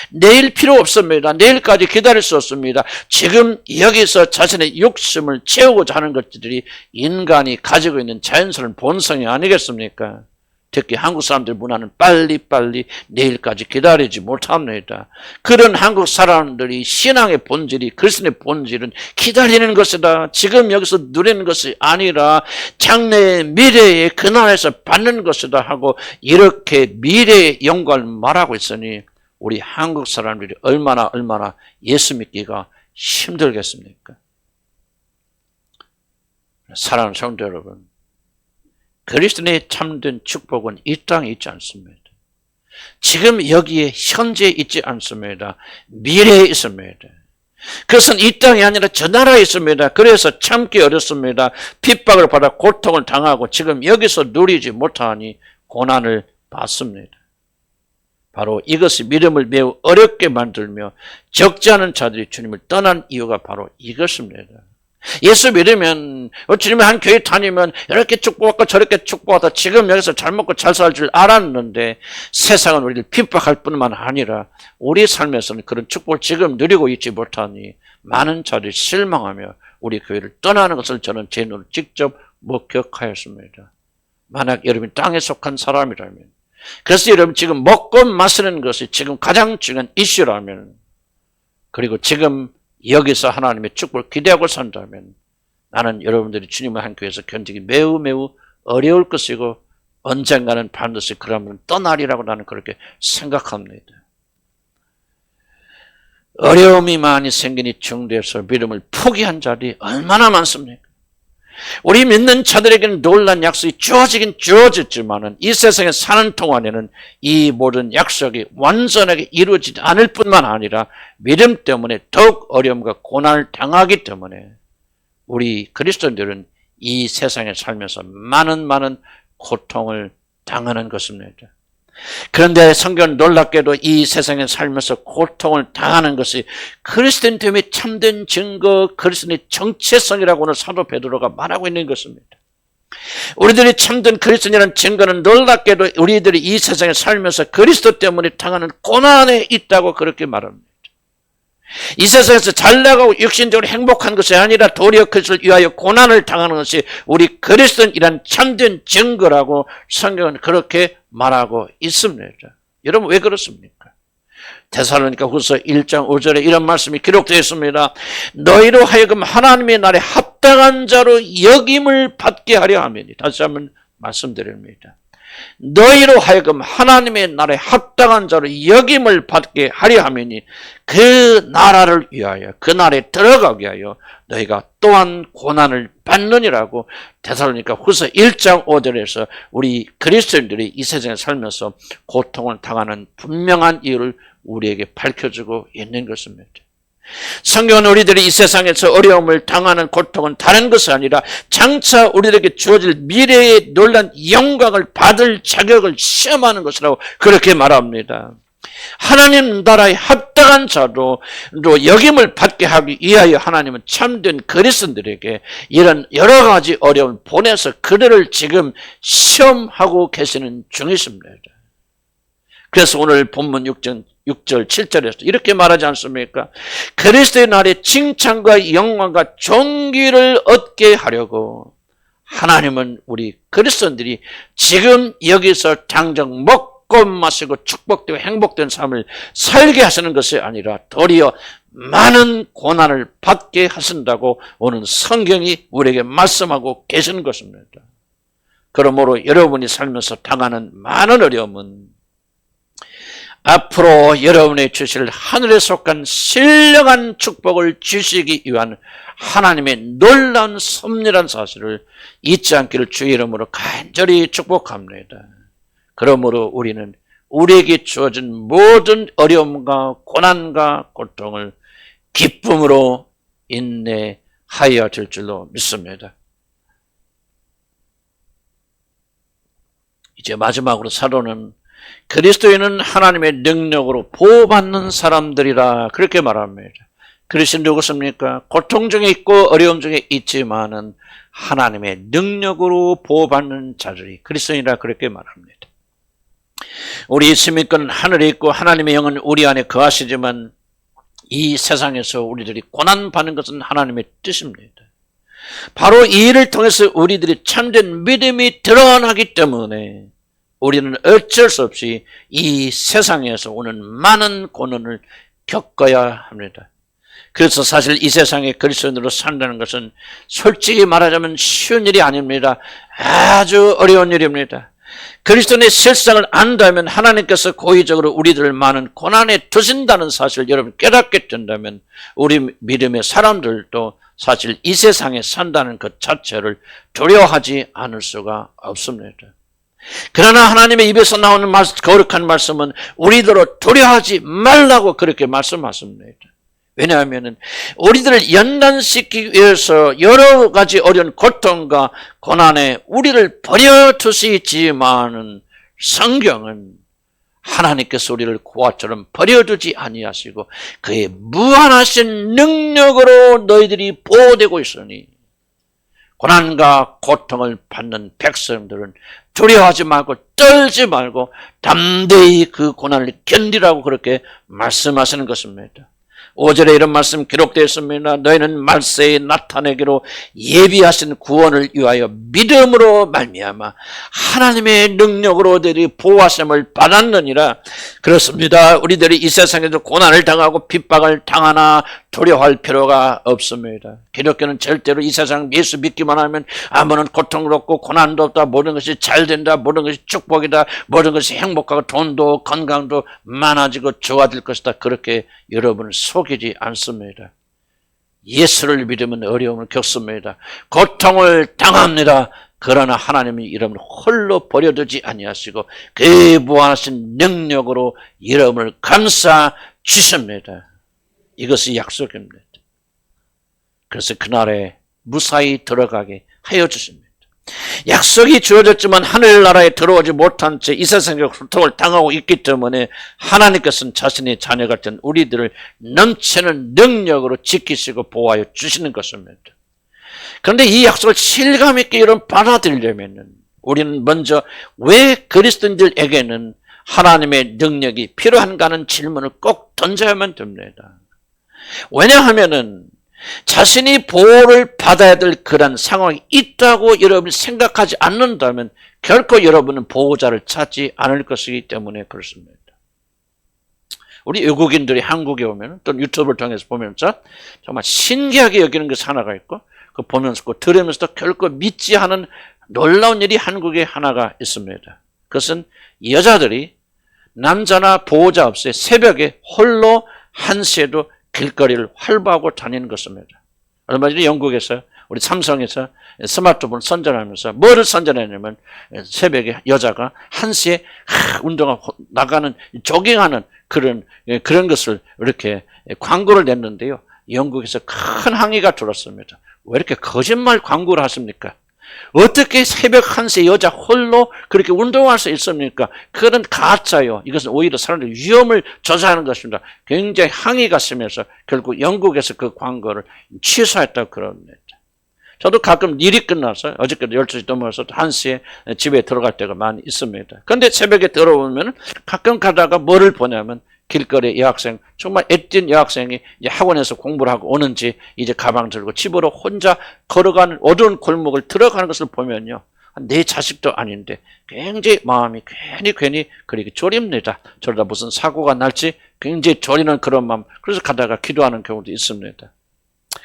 내일 필요 없습니다. 내일까지 기다릴 수 없습니다. 지금 여기서 자신의 욕심을 채우고자 하는 것들이 인간이 가지고 있는 자연스러운 본성이 아니겠습니까? 특히 한국 사람들 문화는 빨리빨리 내일까지 기다리지 못합니다. 그런 한국 사람들이 신앙의 본질이, 그리스도의 본질은 기다리는 것이다. 지금 여기서 누리는 것이 아니라 장래의 미래의 그날에서 받는 것이다 하고 이렇게 미래의 영광을 말하고 있으니 우리 한국 사람들이 얼마나 예수 믿기가 힘들겠습니까? 사랑하는 성도 여러분, 그리스도인의 참된 축복은 이 땅에 있지 않습니다. 지금 여기에 현재에 있지 않습니다. 미래에 있습니다. 그것은 이 땅이 아니라 저 나라에 있습니다. 그래서 참기 어렵습니다. 핍박을 받아 고통을 당하고 지금 여기서 누리지 못하니 고난을 받습니다. 바로 이것이 믿음을 매우 어렵게 만들며 적지 않은 자들이 주님을 떠난 이유가 바로 이것입니다. 예수 믿으면 주님의 한 교회 다니면 이렇게 축복받고 저렇게 축복받아 지금 여기서 잘 먹고 잘 살 줄 알았는데 세상은 우리를 핍박할 뿐만 아니라 우리 삶에서는 그런 축복을 지금 누리고 있지 못하니 많은 자들이 실망하며 우리 교회를 떠나는 것을 저는 제 눈으로 직접 목격하였습니다. 만약 여러분이 땅에 속한 사람이라면, 그래서 여러분 지금 먹고 마시는 것이 지금 가장 중요한 이슈라면, 그리고 지금 여기서 하나님의 축복을 기대하고 산다면 나는 여러분들이 주님의 한 교회에서 견디기 매우 어려울 것이고 언젠가는 반드시 그러면 떠나리라고 나는 그렇게 생각합니다. 어려움이 많이 생기니 중대에서 믿음을 포기한 자들이 얼마나 많습니까? 우리 믿는 자들에게는 놀란 약속이 주어지긴 주어졌지만은 이 세상에 사는 동안에는 이 모든 약속이 완전하게 이루어지지 않을 뿐만 아니라 믿음 때문에 더욱 어려움과 고난을 당하기 때문에 우리 그리스도인들은 이 세상에 살면서 많은 고통을 당하는 것입니다. 그런데 성경은 놀랍게도 이 세상에 살면서 고통을 당하는 것이 그리스도인됨의 참된 증거, 그리스도인의 정체성이라고 오늘 사도 베드로가 말하고 있는 것입니다. 우리들이 참된 그리스도인이라는 증거는 놀랍게도 우리들이 이 세상에 살면서 그리스도 때문에 당하는 고난에 있다고 그렇게 말합니다. 이 세상에서 잘 나가고 육신적으로 행복한 것이 아니라 도리어 그것을 위하여 고난을 당하는 것이 우리 그리스도인이란 참된 증거라고 성경은 그렇게 말하고 있습니다. 여러분 왜 그렇습니까? 데살로니가후서 1장 5절에 이런 말씀이 기록되어 있습니다. 너희로 하여금 하나님의 날에 합당한 자로 여김을 받게 하려 하매니. 다시 한번 말씀드립니다. 너희로 하여금 하나님의 나라에 합당한 자로 여김을 받게 하려 하매니 그 나라를 위하여 그 나라에 들어가게 하여 너희가 또한 고난을 받느니라고 데살로니가 후서 1장 5절에서 우리 그리스도인들이 이 세상에 살면서 고통을 당하는 분명한 이유를 우리에게 밝혀주고 있는 것입니다. 성경은 우리들이 이 세상에서 어려움을 당하는 고통은 다른 것이 아니라 장차 우리에게 주어질 미래의 놀란 영광을 받을 자격을 시험하는 것이라고 그렇게 말합니다. 하나님 나라에 합당한 자로 여김을 받게 하기 위하여 하나님은 참된 그리스도인들에게 이런 여러 가지 어려움을 보내서 그들을 지금 시험하고 계시는 중이십니다. 그래서 오늘 본문 6절 7절에서 이렇게 말하지 않습니까? 그리스도의 날에 칭찬과 영광과 존귀를 얻게 하려고 하나님은 우리 그리스도인들이 지금 여기서 당장 먹고 마시고 축복되고 행복된 삶을 살게 하시는 것이 아니라 도리어 많은 고난을 받게 하신다고 오늘 성경이 우리에게 말씀하고 계시는 것입니다. 그러므로 여러분이 살면서 당하는 많은 어려움은 앞으로 여러분의 주실 하늘에 속한 신령한 축복을 주시기 위한 하나님의 놀라운 섭리란 사실을 잊지 않기를 주의 이름으로 간절히 축복합니다. 그러므로 우리는 우리에게 주어진 모든 어려움과 고난과 고통을 기쁨으로 인내하여야 될 줄로 믿습니다. 이제 마지막으로 사도는 그리스도인은 하나님의 능력으로 보호받는 사람들이라 그렇게 말합니다. 그리스도는 누구십니까? 고통 중에 있고 어려움 중에 있지만은 하나님의 능력으로 보호받는 자들이 그리스도인이라 그렇게 말합니다. 우리 시민권은 하늘에 있고 하나님의 영은 우리 안에 거하시지만 이 세상에서 우리들이 고난받는 것은 하나님의 뜻입니다. 바로 이 일을 통해서 우리들이 참된 믿음이 드러나기 때문에 우리는 어쩔 수 없이 이 세상에서 오는 많은 고난을 겪어야 합니다. 그래서 사실 이 세상에 그리스도인으로 산다는 것은 솔직히 말하자면 쉬운 일이 아닙니다. 아주 어려운 일입니다. 그리스도인의 실상을 안다면 하나님께서 고의적으로 우리들을 많은 고난에 두신다는 사실을 여러분 깨닫게 된다면 우리 믿음의 사람들도 사실 이 세상에 산다는 것 자체를 두려워하지 않을 수가 없습니다. 그러나 하나님의 입에서 나오는 거룩한 말씀은 우리들을 두려워하지 말라고 그렇게 말씀하십니다. 왜냐하면 우리들을 연단시키기 위해서 여러 가지 어려운 고통과 고난에 우리를 버려두시지만은 성경은 하나님께서 우리를 고아처럼 버려두지 아니하시고 그의 무한하신 능력으로 너희들이 보호되고 있으니 고난과 고통을 받는 백성들은 두려워하지 말고 떨지 말고 담대히 그 고난을 견디라고 그렇게 말씀하시는 것입니다. 5절에 이런 말씀 기록되어 있습니다. 너희는 말세에 나타내기로 예비하신 구원을 위하여 믿음으로 말미암아 하나님의 능력으로 너희들이 보호하심을 받았느니라. 그렇습니다. 우리들이 이 세상에서 고난을 당하고 핍박을 당하나 두려워할 필요가 없습니다. 기독교는 절대로 이 세상 예수 믿기만 하면 아무런 고통도 없고 고난도 없다. 모든 것이 잘 된다. 모든 것이 축복이다. 모든 것이 행복하고 돈도 건강도 많아지고 좋아질 것이다. 그렇게 여러분을 속이지 않습니다. 예수를 믿으면 어려움을 겪습니다. 고통을 당합니다. 그러나 하나님이 여러분을 홀로 버려두지 아니하시고 그 무한하신 능력으로 여러분을 감싸 주십니다. 이것이 약속입니다. 그래서 그날에 무사히 들어가게 하여 주십니다. 약속이 주어졌지만 하늘나라에 들어오지 못한 채 이 세상의 고통을 당하고 있기 때문에 하나님께서는 자신의 자녀가 된 우리들을 넘치는 능력으로 지키시고 보호하여 주시는 것입니다. 그런데 이 약속을 실감 있게 여러분 받아들이려면 우리는 먼저 왜 그리스도인들에게는 하나님의 능력이 필요한가 하는 질문을 꼭 던져야만 됩니다. 왜냐하면은 자신이 보호를 받아야 될 그런 상황이 있다고 여러분이 생각하지 않는다면 결코 여러분은 보호자를 찾지 않을 것이기 때문에 그렇습니다. 우리 외국인들이 한국에 오면 또 유튜브를 통해서 보면서 정말 신기하게 여기는 것이 하나가 있고 그 보면서 들으면서도 결코 믿지 않은 놀라운 일이 한국에 하나가 있습니다. 그것은 여자들이 남자나 보호자 없이 새벽에 홀로 한시에도 길거리를 활보하고 다니는 것입니다. 얼마 전에 영국에서 우리 삼성에서 스마트폰 선전하면서 뭐를 선전했냐면 새벽에 여자가 한시에 운동하고 나가는 조깅하는 그런 것을 이렇게 광고를 냈는데요. 영국에서 큰 항의가 들었습니다. 왜 이렇게 거짓말 광고를 하십니까? 어떻게 새벽 1시에 여자 홀로 그렇게 운동할 수 있습니까? 그건 가짜요. 이것은 오히려 사람들의 위험을 조장하는 것입니다. 굉장히 항의가 심해서 결국 영국에서 그 광고를 취소했다고 그럽니다. 저도 가끔 일이 끝나서 어저께도 12시 넘어서 1시에 집에 들어갈 때가 많이 있습니다. 그런데 새벽에 들어오면 가끔 가다가 뭐를 보냐면 길거리 여학생, 정말 애띤 여학생이 이제 학원에서 공부를 하고 오는지 이제 가방 들고 집으로 혼자 걸어가는 어두운 골목을 들어가는 것을 보면요. 내 자식도 아닌데 굉장히 마음이 괜히 그렇게 졸입니다. 저러다 무슨 사고가 날지 굉장히 졸이는 그런 마음. 그래서 가다가 기도하는 경우도 있습니다.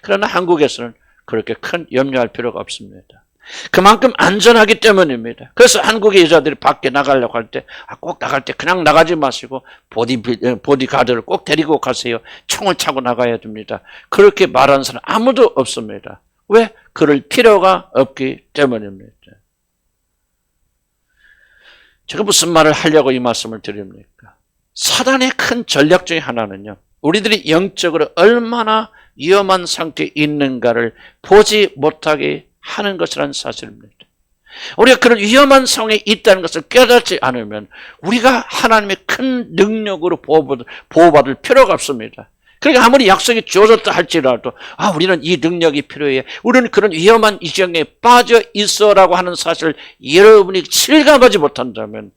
그러나 한국에서는 그렇게 큰 염려할 필요가 없습니다. 그만큼 안전하기 때문입니다. 그래서 한국의 여자들이 밖에 나가려고 할 때 꼭 나갈 때 그냥 나가지 마시고 보디가드를 꼭 데리고 가세요. 총을 차고 나가야 됩니다. 그렇게 말하는 사람 아무도 없습니다. 왜? 그럴 필요가 없기 때문입니다. 제가 무슨 말을 하려고 이 말씀을 드립니까? 사단의 큰 전략 중에 하나는요. 우리들이 영적으로 얼마나 위험한 상태에 있는가를 보지 못하게 하는 것이라는 사실입니다. 우리가 그런 위험한 상황에 있다는 것을 깨닫지 않으면 우리가 하나님의 큰 능력으로 보호받을 필요가 없습니다. 그러니까 아무리 약속이 주어졌다 할지라도 우리는 이 능력이 필요해. 우리는 그런 위험한 이정에 빠져 있어라고 하는 사실을 여러분이 실감하지 못한다면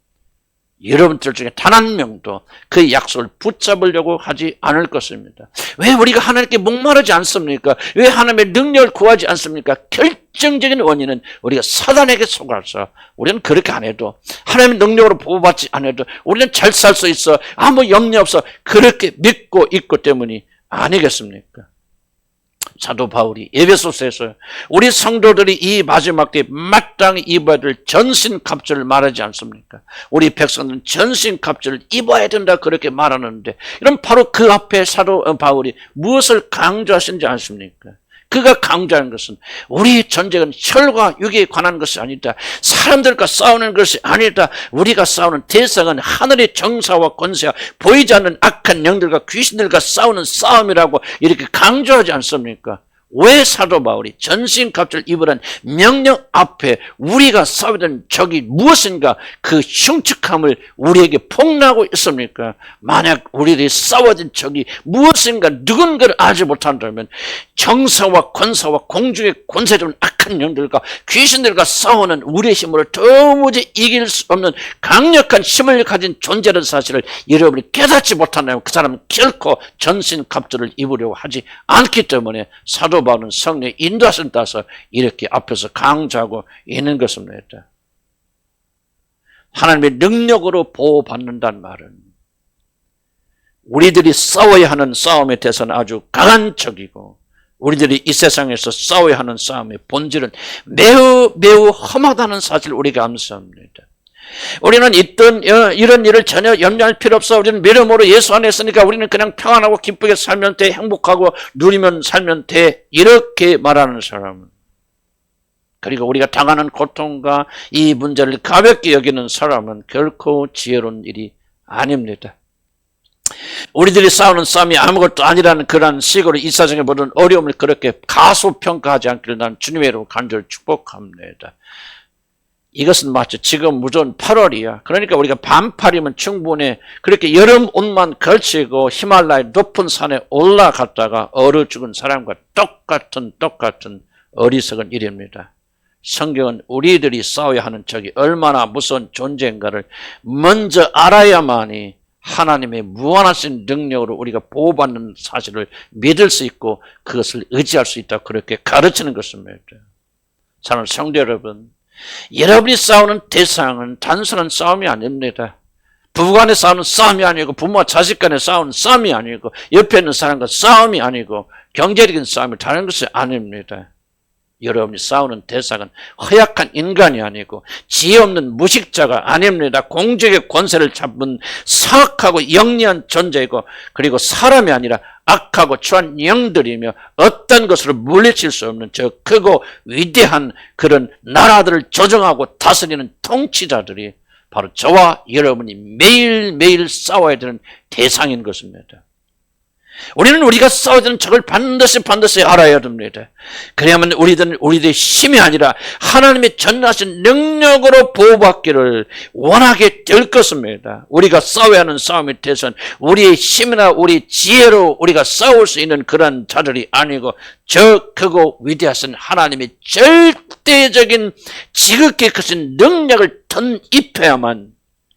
여러분들 중에 단 한 명도 그 약속을 붙잡으려고 하지 않을 것입니다. 왜 우리가 하나님께 목마르지 않습니까? 왜 하나님의 능력을 구하지 않습니까? 결정적인 원인은 우리가 사단에게 속아서 우리는 그렇게 안 해도 하나님의 능력으로 보호받지 않아도 우리는 잘 살 수 있어. 아무 염려 없어. 그렇게 믿고 있기 때문이 아니겠습니까? 사도 바울이 에베소서에서 우리 성도들이 이 마지막 때에 마땅히 입어야 될 전신갑주를 말하지 않습니까? 우리 백성들은 전신갑주를 입어야 된다 그렇게 말하는데 이런 바로 그 앞에 사도 바울이 무엇을 강조하신지 아십니까? 그가 강조하는 것은 우리 전쟁은 혈과 육에 관한 것이 아니다. 사람들과 싸우는 것이 아니다. 우리가 싸우는 대상은 하늘의 정사와 권세와 보이지 않는 악한 영들과 귀신들과 싸우는 싸움이라고 이렇게 강조하지 않습니까? 왜 사도 바울이 전신갑주를 입으라는 명령 앞에 우리가 싸우던 적이 무엇인가 그 흉측함을 우리에게 폭로하고 있습니까? 만약 우리들이 싸워진 적이 무엇인가 누군가를 알지 못한다면 정사와 권사와 공중의 권세로운 악한 영들과 귀신들과 싸우는 우리의 힘으로 도무지 이길 수 없는 강력한 힘을 가진 존재라는 사실을 여러분이 깨닫지 못한다면 그 사람은 결코 전신갑주를 입으려고 하지 않기 때문에 사도 바울은 성령의 인도하심을 따라서 이렇게 앞에서 강조하고 있는 것입니다. 하나님의 능력으로 보호받는다는 말은 우리들이 싸워야 하는 싸움의 대상은 아주 강한 적이고 우리들이 이 세상에서 싸워야 하는 싸움의 본질은 매우 험하다는 사실을 우리가 암시합니다. 우리는 이런 일을 전혀 염려할 필요 없어. 우리는 믿음으로 예수 안에 있으니까 우리는 그냥 평안하고 기쁘게 살면 돼. 행복하고 누리면 살면 돼. 이렇게 말하는 사람은 그리고 우리가 당하는 고통과 이 문제를 가볍게 여기는 사람은 결코 지혜로운 일이 아닙니다. 우리들이 싸우는 싸움이 아무것도 아니라는 그런 식으로 이 세상에 모든 어려움을 그렇게 가소평가하지 않기를 난 주님의 이름으로 간절히 축복합니다. 이것은 마치 지금 무조건 8월이야. 그러니까 우리가 반팔이면 충분해. 그렇게 여름 옷만 걸치고 히말라야 높은 산에 올라갔다가 얼어 죽은 사람과 똑같은 어리석은 일입니다. 성경은 우리들이 싸워야 하는 적이 얼마나 무서운 존재인가를 먼저 알아야만이 하나님의 무한하신 능력으로 우리가 보호받는 사실을 믿을 수 있고 그것을 의지할 수 있다고 그렇게 가르치는 것입니다. 사랑하는 성도 여러분, 여러분이 싸우는 대상은 단순한 싸움이 아닙니다. 부부간에 싸우는 싸움이 아니고 부모와 자식 간에 싸우는 싸움이 아니고 옆에 있는 사람과 싸움이 아니고 경제적인 싸움이 다른 것이 아닙니다. 여러분이 싸우는 대상은 허약한 인간이 아니고 지혜 없는 무식자가 아닙니다. 공적의 권세를 잡은 사악하고 영리한 존재이고, 그리고 사람이 아니라 악하고 추한 영들이며 어떤 것으로 물리칠 수 없는 저 크고 위대한 그런 나라들을 조정하고 다스리는 통치자들이 바로 저와 여러분이 매일매일 싸워야 되는 대상인 것입니다. 우리는 우리가 싸워야 되는 적을 반드시 알아야 됩니다. 그래야만 우리들의 힘이 아니라 하나님의 전능하신 능력으로 보호받기를 원하게 될 것입니다. 우리가 싸워야 하는 싸움에 대해서는 우리의 힘이나 우리 지혜로 우리가 싸울 수 있는 그런 자들이 아니고, 저 크고 위대하신 하나님의 절대적인 지극히 크신 능력을 덧입혀야만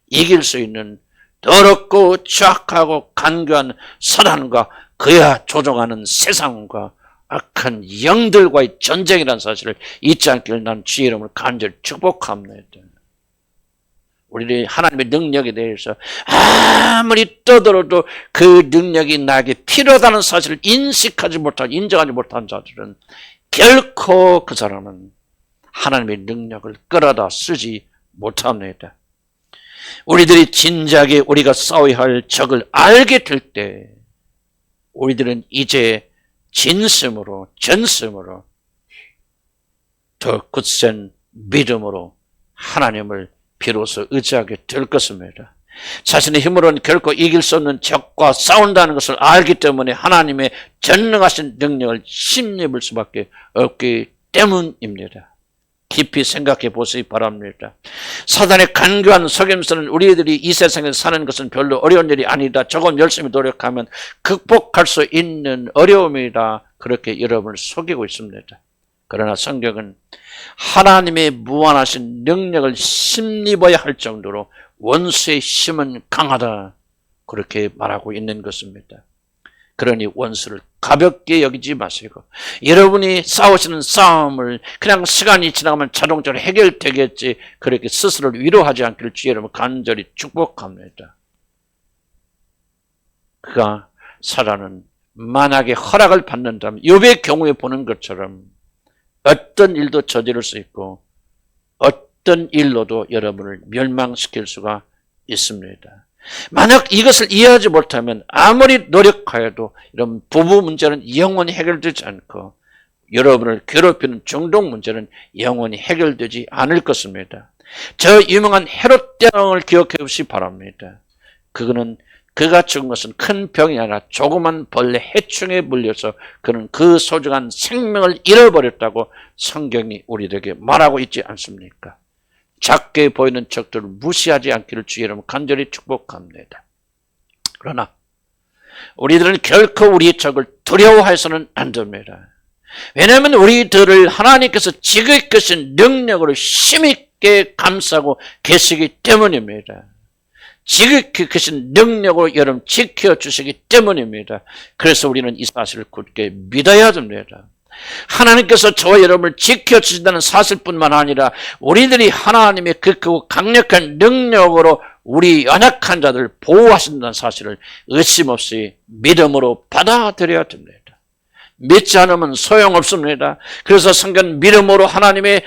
이길 수 있는 더럽고 추악하고 간교한 사단과 그야 조종하는 세상과 악한 영들과의 전쟁이라는 사실을 잊지 않기를 난 주의 이름을 간절히 축복합니다. 우리의 하나님의 능력에 대해서 아무리 떠들어도 그 능력이 나에게 필요하다는 사실을 인정하지 못한 자들은 결코 그 사람은 하나님의 능력을 끌어다 쓰지 못합니다. 우리들이 진작에 우리가 싸워야 할 적을 알게 될 때 우리들은 이제 전심으로 더 굳센 믿음으로 하나님을 비로소 의지하게 될 것입니다. 자신의 힘으로는 결코 이길 수 없는 적과 싸운다는 것을 알기 때문에 하나님의 전능하신 능력을 힘입을 수밖에 없기 때문입니다. 깊이 생각해 보시기 바랍니다. 사단의 간교한 속임수는 우리들이 이 세상에서 사는 것은 별로 어려운 일이 아니다, 조금 열심히 노력하면 극복할 수 있는 어려움이다, 그렇게 여러분을 속이고 있습니다. 그러나 성경은 하나님의 무한하신 능력을 힘입어야 할 정도로 원수의 힘은 강하다, 그렇게 말하고 있는 것입니다. 그러니 원수를 가볍게 여기지 마시고, 여러분이 싸우시는 싸움을 그냥 시간이 지나가면 자동적으로 해결되겠지, 그렇게 스스로를 위로하지 않기를 주의 이름으로 간절히 축복합니다. 그가 사단은 만약에 허락을 받는다면 욥의 경우에 보는 것처럼 어떤 일도 저지를 수 있고 어떤 일로도 여러분을 멸망시킬 수가 있습니다. 만약 이것을 이해하지 못하면 아무리 노력하여도 이런 부부 문제는 영원히 해결되지 않고 여러분을 괴롭히는 중독 문제는 영원히 해결되지 않을 것입니다. 저 유명한 헤롯 대왕을 기억해 보시기 바랍니다. 그가 죽은 것은 큰 병이 아니라 조그만 벌레 해충에 물려서 그는 그 소중한 생명을 잃어버렸다고 성경이 우리에게 말하고 있지 않습니까? 작게 보이는 적들을 무시하지 않기를 주의 이름으로 간절히 축복합니다. 그러나 우리들은 결코 우리의 적을 두려워해서는 안 됩니다. 왜냐하면 우리들을 하나님께서 지극히 크신 능력으로 힘있게 감싸고 계시기 때문입니다. 지극히 크신 능력으로 여러분 지켜주시기 때문입니다. 그래서 우리는 이 사실을 굳게 믿어야 됩니다. 하나님께서 저와 여러분을 지켜주신다는 사실뿐만 아니라 우리들이 하나님의 그 크고 강력한 능력으로 우리 연약한 자들을 보호하신다는 사실을 의심 없이 믿음으로 받아들여야 됩니다. 믿지 않으면 소용없습니다. 그래서 성경 믿음으로 하나님의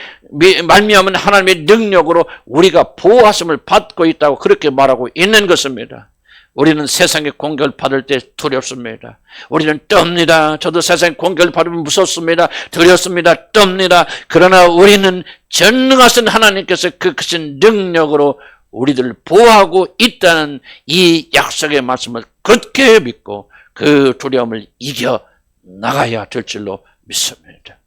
말미암은 하나님의 능력으로 우리가 보호하심을 받고 있다고 그렇게 말하고 있는 것입니다. 우리는 세상의 공격을 받을 때 두렵습니다. 우리는 떱니다. 저도 세상의 공격을 받으면 무섭습니다. 두렵습니다. 떱니다. 그러나 우리는 전능하신 하나님께서 그 크신 능력으로 우리들을 보호하고 있다는 이 약속의 말씀을 굳게 믿고 그 두려움을 이겨 나가야 될 줄로 믿습니다.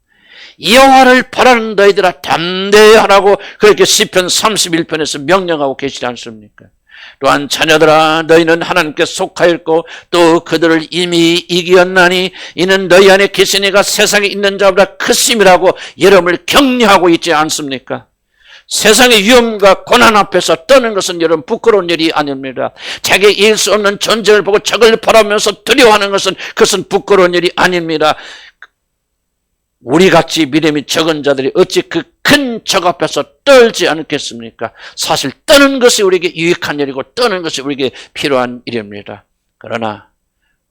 여호와를 바라는 너희들아 담대하라고 그렇게 시편 31편에서 명령하고 계시지 않습니까? 또한 자녀들아 너희는 하나님께 속하였고 또 그들을 이미 이기었나니 이는 너희 안에 계신 이가 세상에 있는 자보다 크심이라고 여러분을 격려하고 있지 않습니까? 세상의 위험과 고난 앞에서 떠는 것은 여러분 부끄러운 일이 아닙니다. 자기 이길 수 없는 전쟁을 보고 적을 바라면서 두려워하는 것은 그것은 부끄러운 일이 아닙니다. 우리같이 믿음이 적은 자들이 어찌 그 큰 적 앞에서 떨지 않겠습니까? 사실 떠는 것이 우리에게 유익한 일이고 떠는 것이 우리에게 필요한 일입니다. 그러나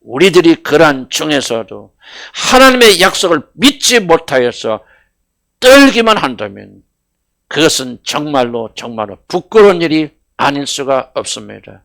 우리들이 그러한 중에서도 하나님의 약속을 믿지 못하여서 떨기만 한다면 그것은 정말로 부끄러운 일이 아닐 수가 없습니다.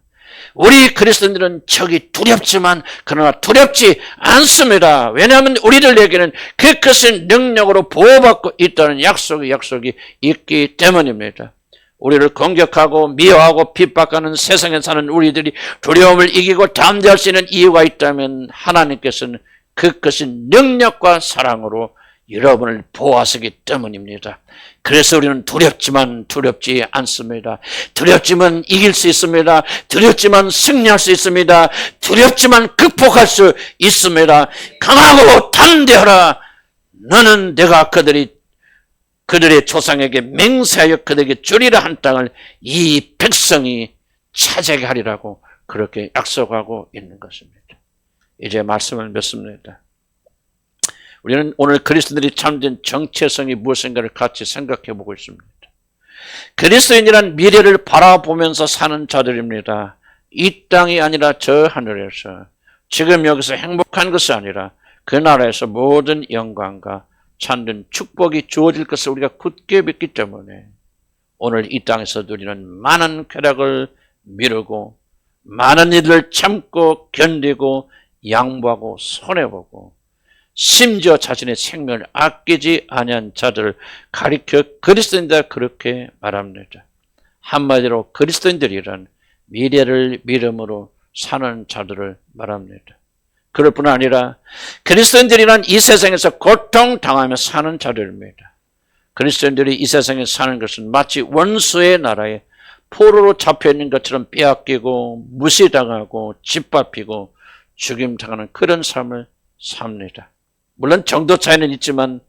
우리 그리스도인들은 적이 두렵지만 그러나 두렵지 않습니다. 왜냐하면 우리들에게는 그 크신 능력으로 보호받고 있다는 약속이 있기 때문입니다. 우리를 공격하고 미워하고 핍박하는 세상에 사는 우리들이 두려움을 이기고 담대할 수 있는 이유가 있다면 하나님께서는 그 크신 능력과 사랑으로 여러분을 보호하시기 때문입니다. 그래서 우리는 두렵지만 두렵지 않습니다. 두렵지만 이길 수 있습니다. 두렵지만 승리할 수 있습니다. 두렵지만 극복할 수 있습니다. 강하고 담대하라. 너는 내가 그들의 조상에게 맹세하여 그들에게 주리라 한 땅을 이 백성이 차지하게 하리라고 그렇게 약속하고 있는 것입니다. 이제 말씀을 맺습니다. 우리는 오늘 그리스도인들이 참된 정체성이 무엇인가를 같이 생각해 보고 있습니다. 그리스도인이란 미래를 바라보면서 사는 자들입니다. 이 땅이 아니라 저 하늘에서 지금 여기서 행복한 것이 아니라 그 나라에서 모든 영광과 참된 축복이 주어질 것을 우리가 굳게 믿기 때문에 오늘 이 땅에서 누리는 많은 쾌락을 미루고 많은 일을 참고 견디고 양보하고 손해보고 심지어 자신의 생명을 아끼지 아니한 자들을 가리켜 그리스도인이다 그렇게 말합니다. 한마디로 그리스도인들이란 미래를 믿음으로 사는 자들을 말합니다. 그럴 뿐 아니라 그리스도인들이란 이 세상에서 고통당하며 사는 자들입니다. 그리스도인들이 이 세상에 사는 것은 마치 원수의 나라에 포로로 잡혀있는 것처럼 빼앗기고 무시당하고 짓밟히고 죽임당하는 그런 삶을 삽니다. 물론 정도 차이는 있지만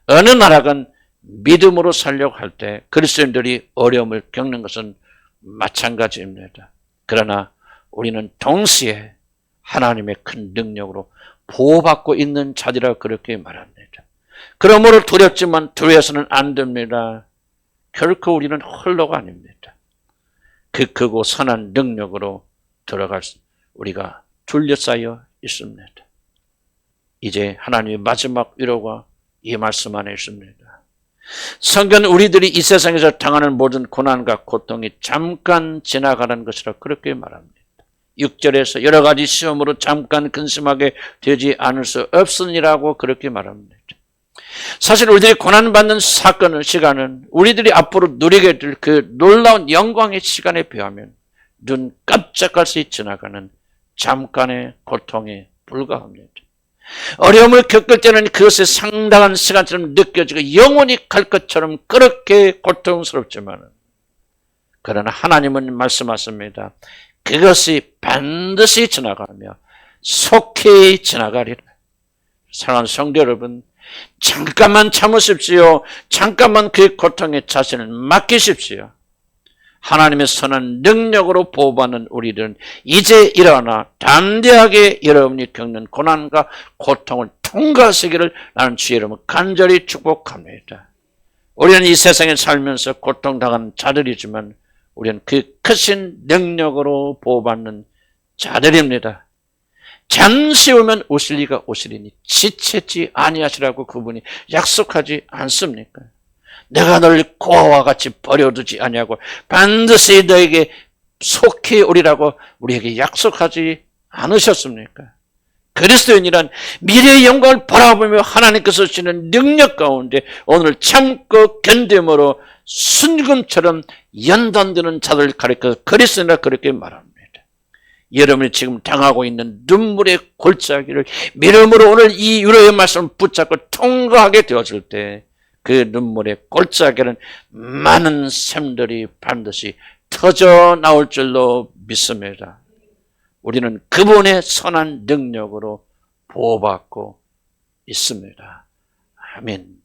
어느 나라건 믿음으로 살려고 할 때 그리스도인들이 어려움을 겪는 것은 마찬가지입니다. 그러나 우리는 동시에 하나님의 큰 능력으로 보호받고 있는 자들이라 그렇게 말합니다. 그러므로 두렵지만 두려워서는 안 됩니다. 결코 우리는 홀로가 아닙니다. 그 크고 선한 능력으로 들어갈 수 우리가 둘러싸여 있습니다. 이제 하나님의 마지막 위로가 이 말씀 안에 있습니다. 성경은 우리들이 이 세상에서 당하는 모든 고난과 고통이 잠깐 지나가는 것이라 그렇게 말합니다. 6절에서 여러 가지 시험으로 잠깐 근심하게 되지 않을 수 없으니라고 그렇게 말합니다. 사실 우리들이 고난받는 시간은 우리들이 앞으로 누리게 될 그 놀라운 영광의 시간에 비하면 눈 깜짝할 수 지나가는 잠깐의 고통에 불과합니다. 어려움을 겪을 때는 그것이 상당한 시간처럼 느껴지고 영원히 갈 것처럼 그렇게 고통스럽지만 그러나 하나님은 말씀하십니다. 그것이 반드시 지나가며 속히 지나가리라. 사랑하는 성도 여러분, 잠깐만 참으십시오. 잠깐만 그 고통에 자신을 맡기십시오. 하나님의 선한 능력으로 보호받는 우리들은 이제 일어나 담대하게 여러분이 겪는 고난과 고통을 통과하시기를 나는 주의 이름으로 간절히 축복합니다. 우리는 이 세상에 살면서 고통당하는 자들이지만 우리는 그 크신 능력으로 보호받는 자들입니다. 잠시 오면 오실 이가 오시리니 지체지 아니하시라고 그분이 약속하지 않습니까? 내가 너를 고아와 같이 버려두지 아니하고 반드시 너에게 속히 오리라고 우리에게 약속하지 않으셨습니까? 그리스도인이란 미래의 영광을 바라보며 하나님께서 주시는 능력 가운데 오늘 참고 견딤으로 순금처럼 연단되는 자들을 가리켜 그리스도인이라 그렇게 말합니다. 여러분이 지금 당하고 있는 눈물의 골짜기를 믿음으로 오늘 이 위로의 말씀을 붙잡고 통과하게 되었을 때 그 눈물의 골짜기는 많은 샘들이 반드시 터져 나올 줄로 믿습니다. 우리는 그분의 선한 능력으로 보호받고 있습니다. 아멘.